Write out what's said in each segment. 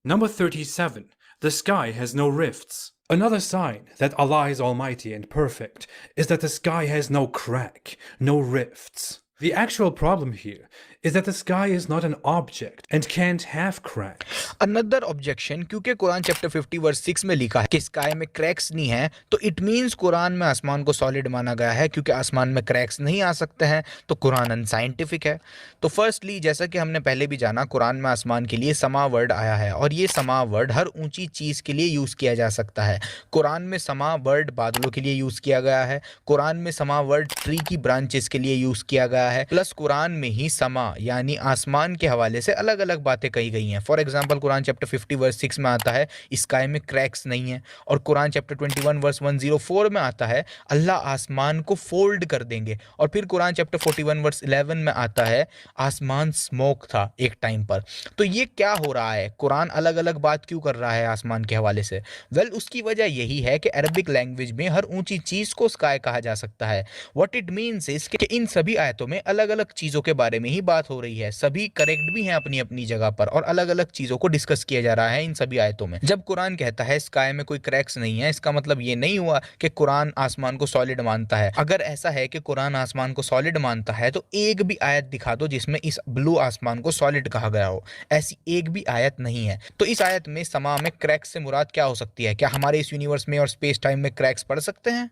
Number 37. The sky has no rifts. Another sign that Allah is almighty and perfect is that the sky has no crack, no rifts. The actual problem here is that the sky is not an object and can't have cracks. Another objection, क्योंकि Quran chapter 50 verse 6 में लिखा है कि sky में cracks नहीं है, तो it means Quran में आसमान को सॉलिड माना गया है। क्योंकि आसमान में क्रैक्स नहीं आ सकते हैं तो कुरान अनसाइंटिफिक है। तो फर्स्टली, जैसा कि हमने पहले भी जाना, कुरान में आसमान के लिए समा वर्ड आया है और ये समा वर्ड हर ऊंची चीज़ के लिए यूज़ किया जा सकता है। कुरान में समा वर्ड बादलों के लिए यूज़ किया गया है, कुरान में समा वर्ड ट्री की ब्रांचेस के लिए यूज़ किया गया है, प्लस कुरान में ही समा यानी आसमान के हवाले से अलग अलग बातें कही गई हैं। For example, Quran chapter 50 verse 6 में आता है स्काई में क्रैक्स नहीं है, और कुरान चैप्टर 21 वर्स 104 में आता है अल्लाह आसमान को फोल्ड कर देंगे, और फिर कुरान चैप्टर 41 वर्स 11 में आता है आसमान स्मोक था एक टाइम पर। तो ये क्या हो रहा है? कुरान अलग अलग बात क्यों कर रहा है आसमान के हवाले से? वेल, उसकी वजह यही है कि अरबिक लैंग्वेज में हर ऊंची चीज़ को स्काई कहा जा सकता है। व्हाट इट मीन्स इज कि इन सभी आयतों में अलग अलग चीज़ों के बारे में ही बात हो रही है, सभी करेक्ट भी हैं अपनी अपनी जगह पर, और अलग अलग चीज़ों को डिस्कस किया जा रहा है इन सभी आयतों में। जब कुरान कहता है स्काई में कोई क्रैक्स नहीं है, इसका मतलब ये नहीं हुआ कि कुरान आसमान को सॉलिड मानता है। अगर ऐसा है कि कुरान आसमान को सॉलिड मानता है तो एक भी आयत दिखा दो जिसमें इस ब्लू आसमान को सॉलिड कहा गया हो। ऐसी एक भी आयत नहीं है। तो इस आयत में समा में क्रैक्स से मुराद क्या हो सकती है? क्या हमारे इस यूनिवर्स में और स्पेस टाइम में क्रैक्स पड़ सकते हैं?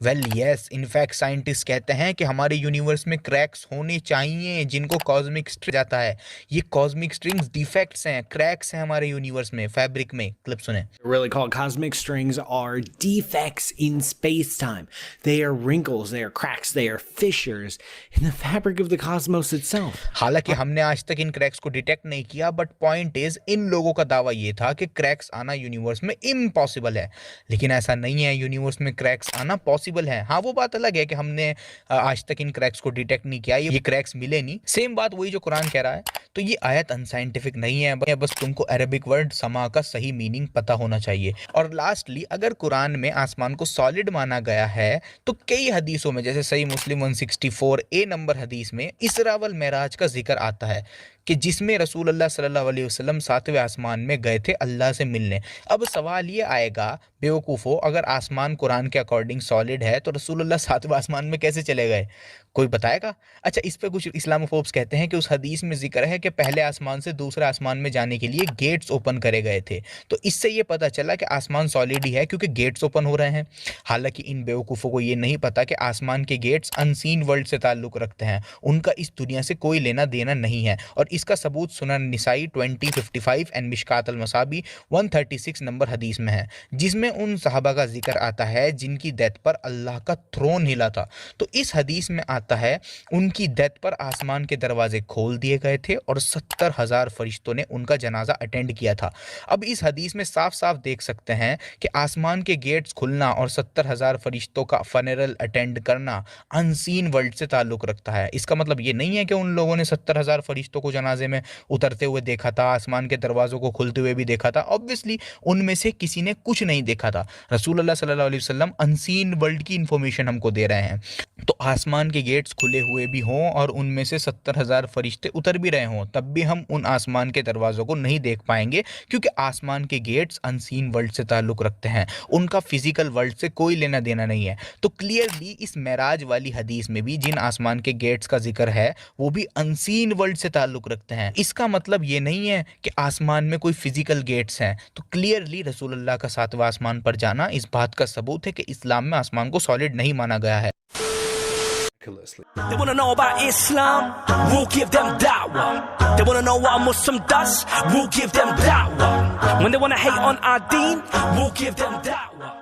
वेल यस, इनफैक्ट साइंटिस्ट कहते हैं कि हमारे यूनिवर्स में क्रैक्स होने चाहिए, जिनको कॉस्मिक स्ट्रिंग जाता है। ये कॉस्मिक स्ट्रिंग्स डिफेक्ट्स हैं, क्रैक्स हैं हमारे यूनिवर्स में, फैब्रिक में। क्लिप सुने। Really called cosmic strings are defects in space-time. They are wrinkles, they are cracks, they are fissures in the fabric of the cosmos itself. हालांकि हमने आज तक इन क्रैक्स को डिटेक्ट नहीं किया, बट पॉइंट इज इन लोगों का दावा ये था कि क्रैक्स आना यूनिवर्स में इम्पॉसिबल है, लेकिन ऐसा नहीं है। यूनिवर्स में क्रैक्स आना पॉसिबल है। हाँ, वो बात अलग है कि हमने आज तक इन क्रैक्स को डिटेक्ट नहीं किया, ये क्रैक्स मिले नहीं। सेम बात वही जो कुरान कह रहा है। तो ये आयत अनसाइंटिफिक नहीं है, बस तुमको अरबिक वर्ड समा का सही मीनिंग पता होना चाहिए। और लास्टली, अगर कुरान में आसमान को सॉलिड माना गया है तो कई हदीसों में, जैसे सही मुस्लिम 164A नंबर हदीस में इसरा वल मेराज का जिक्र आता है कि जिसमें रसूल अल्लाह सल्लल्लाहु अलैहि वसल्लम 7वें आसमान में गए थे अल्लाह से मिलने। अब सवाल ये आएगा, बेवकूफ़ो, अगर आसमान कुरान के अकॉर्डिंग सॉलिड है तो रसूल अल्लाह 7वें आसमान में कैसे चले गए? कोई बताएगा? अच्छा, इस पे कुछ इस्लामोफोब्स कहते हैं कि उस हदीस में जिक्र है कि पहले आसमान से दूसरे आसमान में जाने के लिए गेट्स ओपन करे गए थे। तो इससे ये पता चला कि आसमान सॉलिड ही है क्योंकि गेट्स ओपन हो रहे हैं। हालांकि इन बेवकूफ़ों को ये नहीं पता कि आसमान के गेट्स अनसीन वर्ल्ड से ताल्लुक़ रखते हैं, उनका इस दुनिया से कोई लेना देना नहीं है। और इसका सबूत सुनन Nasai 2055 and Mishkat Al मसाबी 136 number हदीस में है, जिसमें उन सहाबा का जिक्र आता है जिनकी डेथ पर अल्लाह का थ्रोन हिला था। तो इस हदीस में आता है उनकी डेथ पर आसमान के दरवाजे खोल दिए गए थे और 70,000 फरिश्तों ने उनका जनाजा अटेंड किया था। अब इस हदीस में साफ साफ देख सकते हैं कि आसमान के गेट्स खुलना और 70,000 फरिश्तों का फनरल अटेंड करना अनसीन वर्ल्ड से ताल्लुक़ रखता है। इसका मतलब ये नहीं है कि उन लोगों ने 70,000 फरिश्तों को जनाजे में उतरते हुए देखा था, आसमान के दरवाज़ों को खुलते हुए भी देखा था। ऑब्वियसली उनमें से किसी ने कुछ नहीं देखा था। रसूल अल्लाह सल्लल्लाहु अलैहि वसल्लम अनसीन वर्ल्ड की इंफॉर्मेशन हमको दे रहे हैं। तो आसमान के गेट्स खुले हुए भी हों और उनमें से 70,000 फरिश्ते उतर भी रहे हों, तब भी हम उन आसमान के दरवाज़ों को नहीं देख पाएंगे, क्योंकि आसमान के गेट्स अनसीन वर्ल्ड से ताल्लुक़ रखते हैं, उनका फिजिकल वर्ल्ड से कोई लेना देना नहीं है। तो क्लियरली इस मेराज वाली हदीस में भी जिन आसमान के गेट्स का जिक्र है वो भी अनसीन वर्ल्ड से ताल्लुक़ रखते हैं। इसका मतलब ये नहीं है कि आसमान में कोई फिजिकल गेट्स हैं। तो क्लियरली रसूल अल्लाह का 7वां आसमान पर जाना इस बात का सबूत है कि इस्लाम में आसमान को सॉलिड नहीं माना गया है। They wanna know about Islam, we'll give them da'wah. They wanna know what a Muslim does, we'll give them da'wah. When they wanna hate on our deen, we'll give them da'wah.